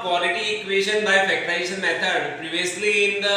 quadratic equation by factorization method. Previously in the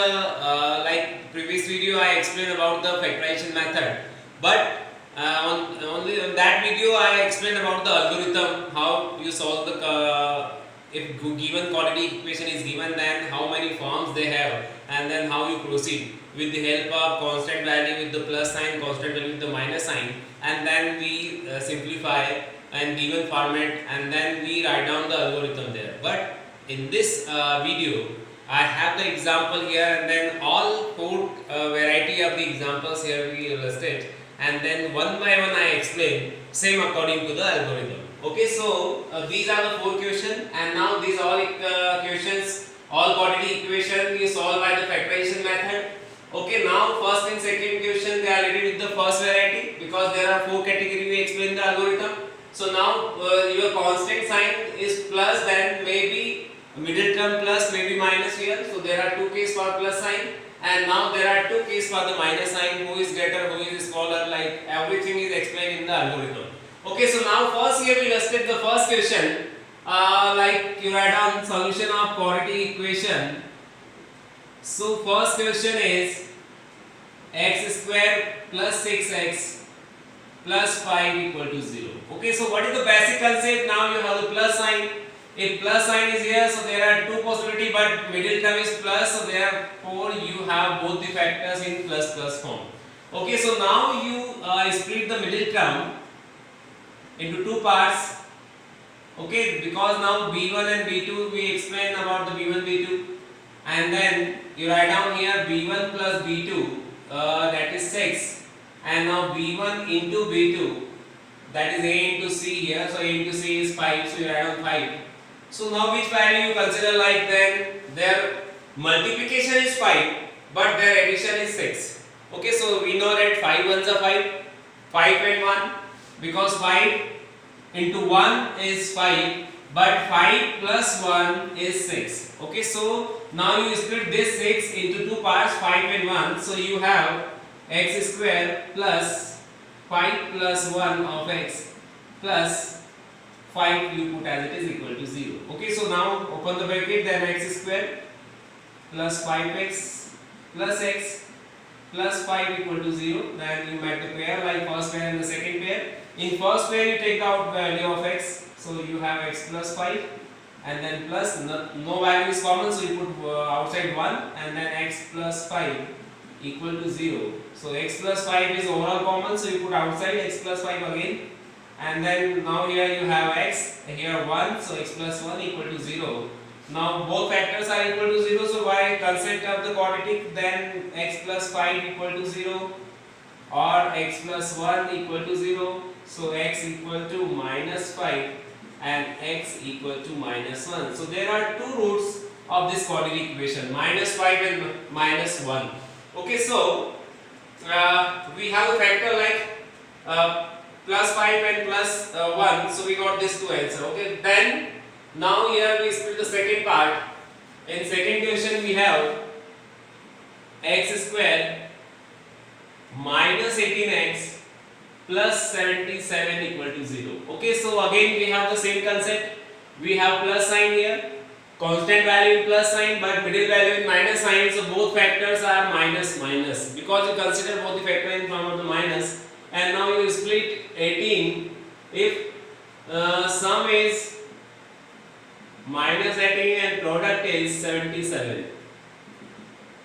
previous video I explained about the factorization method, but only on that video I explained about the algorithm, how you solve the if given quadratic equation is given, then how many forms they have, and then how you proceed with the help of constant value with the plus sign, constant value with the minus sign, and then we simplify and given format, and then we write down the algorithm there. But in this video I have the example here, and then all four variety of the examples here we listed, and then one by one I explain same according to the algorithm. Okay, so these are the four questions, and now these all questions, all quadratic equation we solve by the factorization method. Okay, now first and second question they are related with the first variety, because there are four category we explain the algorithm. So now your constant sign is plus, then maybe middle term plus, maybe minus here. So there are two cases for plus sign, and now there are two cases for the minus sign, who is greater, who is smaller, like everything is explained in the algorithm. Okay, so now first here we listed the first question, like you write down solution of quadratic equation. So first question is x square plus 6x plus 5 equal to 0. Okay, so what is the basic concept? Now you have the plus sign. If plus sign is here, so there are two possibility, but middle term is plus, so therefore you have both the factors in plus plus form. Okay, so now you split the middle term into two parts. Okay, because now b1 and b2 we explain about the b1 b2, and then you write down here b1 plus b2, that is 6, and now b1 into b2, that is a into c here, so a into c is 5, so you write down 5. So now which value you consider, like then their multiplication is 5 but their addition is 6. Okay, so we know that 5 ones are 5, 5 and 1, because 5 into 1 is 5, but 5 plus 1 is 6. Okay, so now you split this 6 into two parts, 5 and 1, so you have x square plus 5 plus 1 of x plus 5 you put as it is equal to 0. Okay, so now open the bracket, then x square plus 5x plus x plus 5 equal to 0. Then you make the pair like first pair and the second pair. In first pair you take out value of x, so you have x plus 5, and then plus no value is common, so you put outside 1, and then x plus 5 equal to 0. So x plus 5 is overall common, so you put outside x plus 5 again, and then now here you have x, here 1, so x plus 1 equal to 0. Now both factors are equal to 0, so by concept of the quadratic, then x plus 5 equal to 0 or x plus 1 equal to 0. So x equal to minus 5 and x equal to minus 1. So there are two roots of this quadratic equation, minus 5 and minus 1. Okay, so we have a factor like plus 5 and plus 1, so we got this two answer. Okay, then now here we split the second part. In second question we have x square minus 18x plus 77 equal to 0. Okay, so again we have the same concept. We have plus sign here, constant value in plus sign, but middle value in minus sign, so both factors are minus minus, because you consider both the factor in form of the minus. And now you split 18 if sum is minus 18 and product is 77.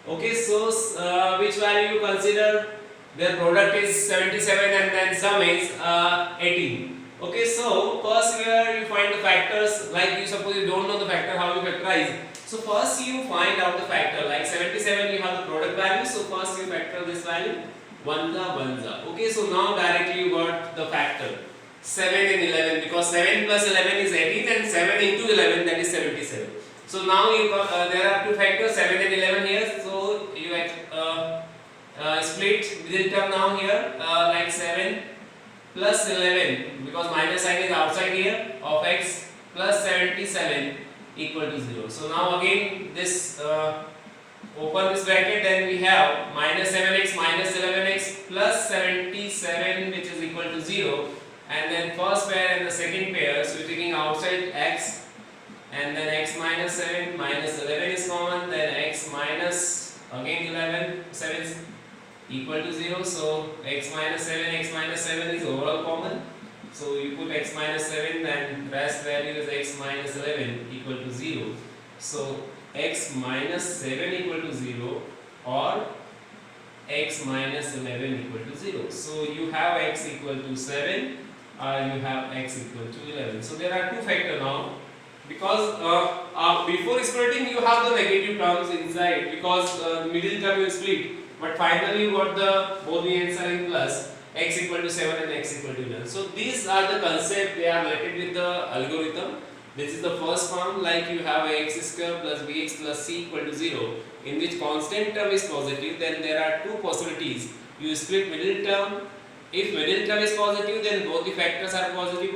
Okay, so which value you consider? Their product is 77 and then sum is 18. Okay, so first here you find the factors, like you suppose you don't know the factor, how you factorize. So first you find out the factor, like 77 you have the product value, so first you factor this value, 1 Okay, so now directly you got the factor 7 and 11, because 7 plus 11 is 18 and 7 into 11, that is 77. So now you got there are two factors 7 and 11 here, so you split middle term now here like 7 plus 11, because minus sign is outside here, of x plus 77 equal to 0. So now again this open this bracket, then we have minus 7x minus 11x plus 77, which is equal to 0, and then first pair and the second pair, so we are taking outside x and then x minus 7 minus 11 is common, then x minus again 11, 7 is equal to 0, so x minus 7 is overall common. So you put x minus 7 and rest value is x minus 11 equal to 0. So x minus 7 equal to 0 or x minus 11 equal to 0. So you have x equal to 7 or you have x equal to 11. So there are two factors now, because before splitting you have the negative terms inside, because middle term you split, but finally you got the both the answer in plus, x equal to 7 and x equal to 11. So these are the concept, they are related with the algorithm. This is the first form, like you have a x square plus bx plus c equal to 0, in which constant term is positive. Then there are two possibilities. You split middle term. If middle term is positive, then both the factors are positive.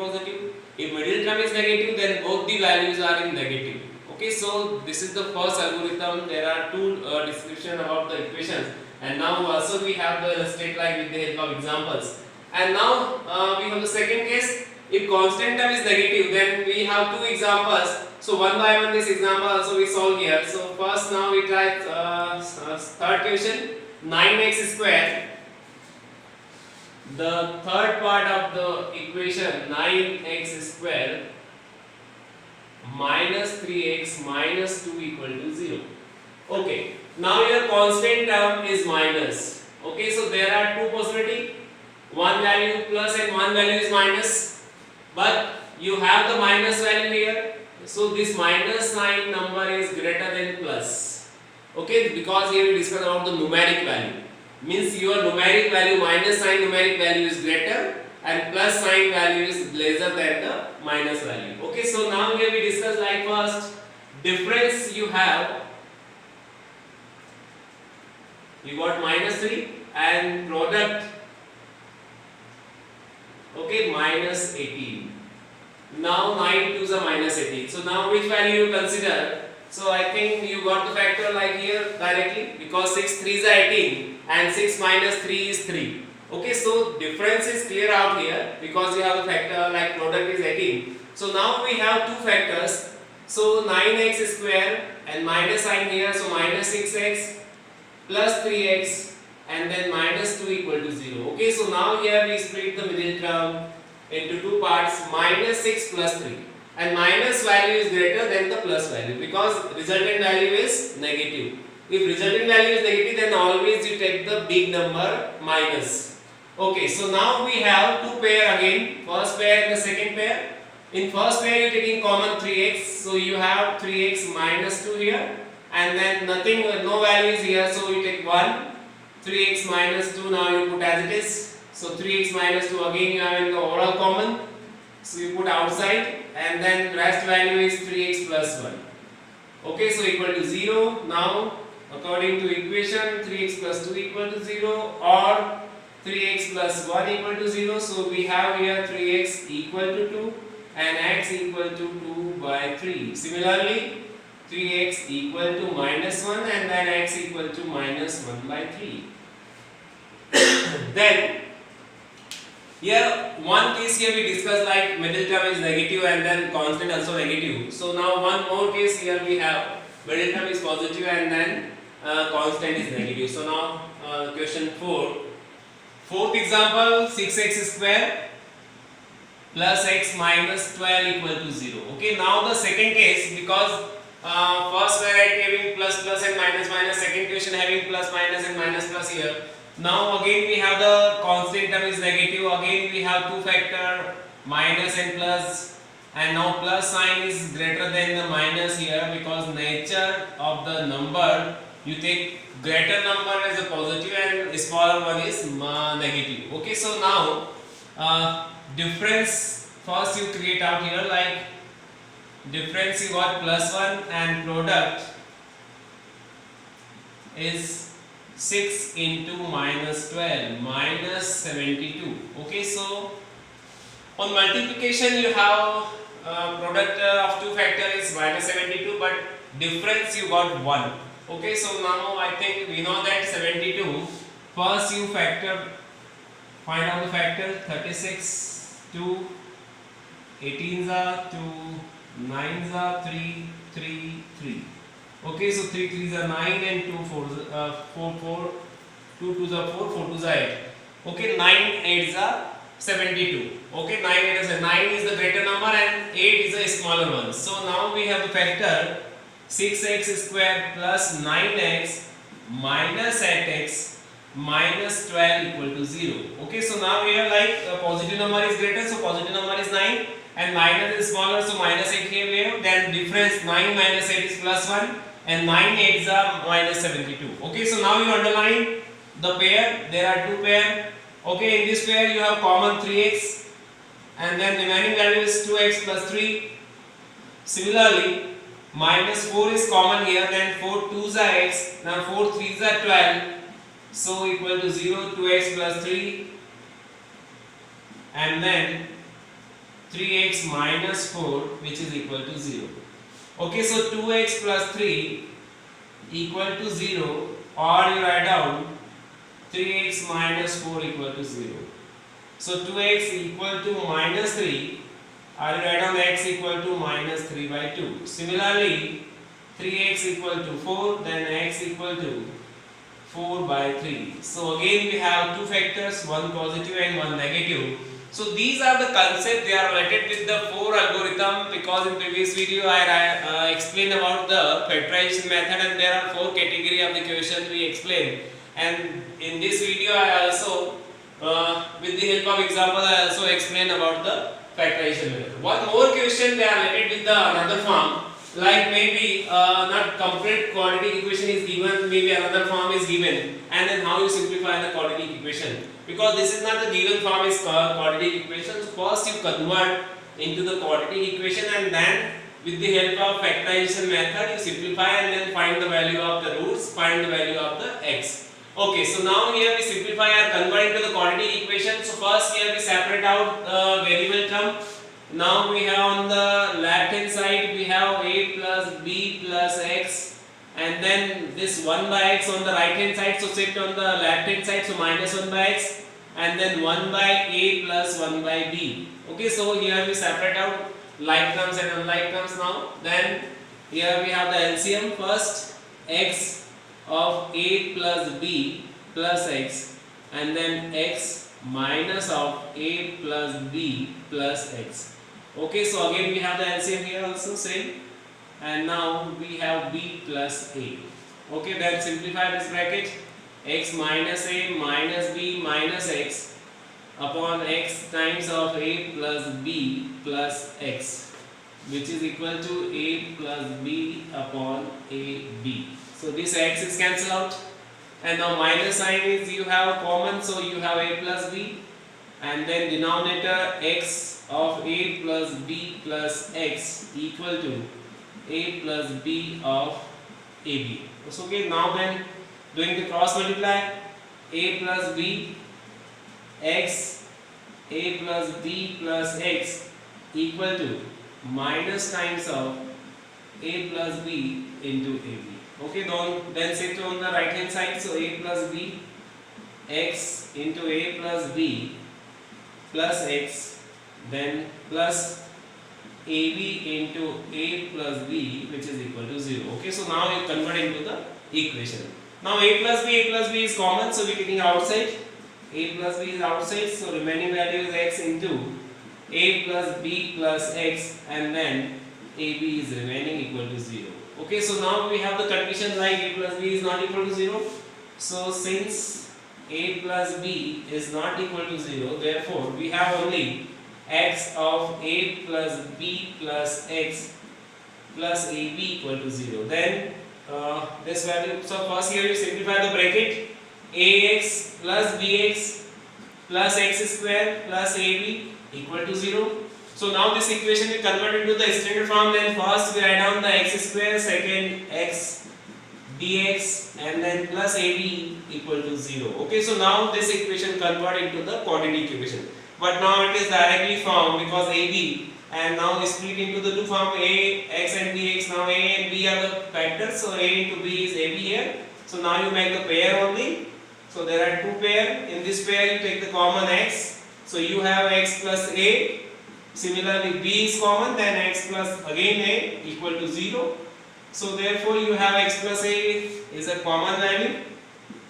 If middle term is negative, then both the values are in negative. Okay, so this is the first algorithm. There are two description about the equations, and now also we have the illustrate like with the help of examples. And now we have the second case. If constant term is negative, then we have two examples. So one by one this example also we solve here. So first now we try third question, 9x square. The third part of the equation, 9x square minus 3x minus 2 equal to 0. Okay, now your constant term is minus. Okay, so there are two possibilities. One value plus and one value is minus. But you have the minus value here, so this minus sign number is greater than plus. Okay, because here we discuss about the numeric value. Means your numeric value, minus sign numeric value is greater and plus sign value is lesser than the minus value. Okay, so now here we discuss like first difference you have. You got minus 3 and product. Okay, minus 18. Now 9 2s are minus 18. So now which value you consider? So I think you got the factor like here directly, because 6 3s are 18 and 6 minus 3 is 3. Okay, so difference is clear out here because you have a factor like product is 18. So now we have two factors. So 9x square and minus sign here, so minus 6x plus 3x and then minus 2 equal to 0. Okay, so now here we split the middle term into two parts, minus 6 plus 3, and minus value is greater than the plus value because resultant value is negative. If resultant value is negative, then always you take the big number minus. Okay, so now we have two pair again, first pair and the second pair. In first pair you are taking common 3x, so you have 3x minus 2 here, and then nothing, no value is here, so you take 1. 3x minus 2 now you put as it is. So 3x minus 2 again you have in the overall common. So you put outside and then rest value is 3x plus 1. Okay, so equal to 0. Now according to equation 3x plus 2 equal to 0 or 3x plus 1 equal to 0. So we have here 3x equal to 2 and x equal to 2 by 3. Similarly 3x equal to minus 1 and then x equal to minus 1 by 3. Then here one case here we discuss like middle term is negative and then constant also negative. So now one more case here we have middle term is positive and then constant is negative. So now question 4. Fourth example, 6x square plus x minus 12 equal to 0. Okay, now the second case, because first variety having plus plus and minus minus, second question having plus minus and minus plus here. Now again we have the constant term is negative, again we have two factor minus and plus, and now plus sign is greater than the minus here because nature of the number you take greater number as a positive and smaller one is negative. Okay, so now difference first you create out here, like difference you got plus 1 and product is 6 into minus 12 minus 72. Okay, so on multiplication you have product of two factor is minus 72, but difference you got 1. Okay, so now I think we know that 72. First you factor, find out the factor. 36 to 18 are to 9s are 3, 3, 3. Okay, so 3 3s are 9 and 2 4s 4 4, 2 2s are 4, 4 2s are 8. Okay, 9 8s are 72. Okay, 9 8 is 9 is the greater number and 8 is a smaller one. So now we have the factor 6x square plus 9x minus 8x minus 12 equal to 0. Okay, so now we have like a positive number is greater, so positive number is 9 and minus is smaller, so minus 8 here we have. Then difference 9 minus 8 is plus 1 and 9 8s are minus 72. Okay, so now you underline the pair. There are two pair. Okay, in this pair you have common 3x and then remaining value is 2x plus 3. Similarly, minus 4 is common here, then 4 2s are x, now 4 3s are 12, so equal to 0, 2x plus 3 and then 3x minus 4 which is equal to 0. Okay, so 2x plus 3 equal to 0 or you write down 3x minus 4 equal to 0. So 2x equal to minus 3 or you write down x equal to minus 3 by 2. Similarly, 3x equal to 4, then x equal to 4 by 3. So again we have two factors, one positive and one negative. So these are the concepts, they are related with the 4 algorithm, because in previous video I explained about the factorization method and there are 4 category of the question we explained. And in this video I also with the help of example I also explain about the factorization method. One more question they are related with the another form, like maybe not complete quadratic equation is given, maybe another form is given, and then how you simplify the quadratic equation, because this is not the given form is quadratic equation. So first you convert into the quadratic equation and then with the help of factorization method you simplify and then find the value of the roots, find the value of the x. Okay, so now here we simplify or convert into the quadratic equation. So first here we separate out the variable term. Now we have on the left hand side we have a plus b plus x and then this 1 by x on the right hand side, so shift on the left hand side, so minus 1 by x and then 1 by a plus 1 by b. Okay, so here we separate out like terms and unlike terms now. Then here we have the LCM. First x of a plus b plus x and then x minus of a plus b plus x. Okay, so again we have the LCM here also same, and now we have b plus a. Okay, then simplify this bracket, x minus a minus b minus x upon x times of a plus b plus x, which is equal to a plus b upon a b. So this x is cancelled out and now minus sign is you have common, so you have a plus b and then denominator x of a plus b plus x equal to a plus b of ab. So okay, now then doing the cross multiply, a plus b x a plus b plus x equal to minus times of a plus b into ab. Okay, then shift on the right hand side, so a plus b x into a plus b plus x then plus ab into a plus b which is equal to 0. Okay, so now you convert into the equation. Now a plus b is common, so we are getting outside. A plus b is outside, so remaining value is x into a plus b plus x and then ab is remaining equal to 0. Okay, so now we have the condition like a plus b is not equal to 0. So since a plus b is not equal to 0, therefore we have only x of a plus b plus x plus ab equal to 0. Then this value, so first here you simplify the bracket, ax plus bx plus x square plus ab equal to 0. So now this equation we convert into the standard form. Then first we write down the x square, second x dx and then plus ab equal to 0. Okay, so now this equation convert into the quadratic equation, but now it is directly formed because ab and now split into the two form, a x and bx. Now a and b are the factors, so a into b is ab here. So now you make the pair only. So there are two pair. In this pair you take the common x, so you have x plus a. Similarly, b is common, then x plus again a equal to 0. So therefore you have x plus a is a common value,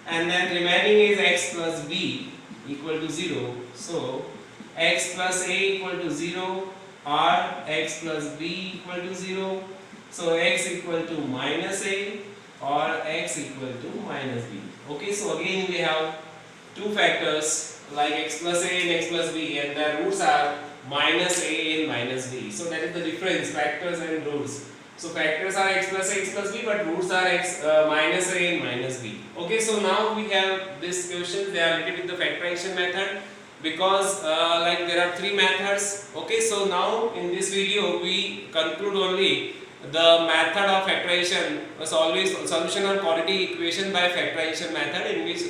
and then remaining is x plus b equal to 0. So x plus a equal to 0 or x plus b equal to 0. So x equal to minus a or x equal to minus b. Okay, so again we have two factors like x plus a and x plus b, and the roots are minus a and minus b. So that is the difference, factors and roots. So factors are x plus a, x plus b, but roots are minus a and minus b. Okay, so now we have this question, they are related with the factorization method, because like there are three methods. Okay, so now in this video we conclude only the method of factorization, solution of quadratic equation by factorization method, in which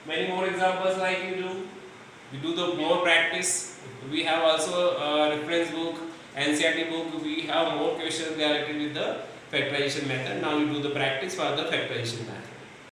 many more examples like we do the more practice. We have also a reference book, NCERT book, we have more questions related with the factorization method. Now you do the practice for the factorization method.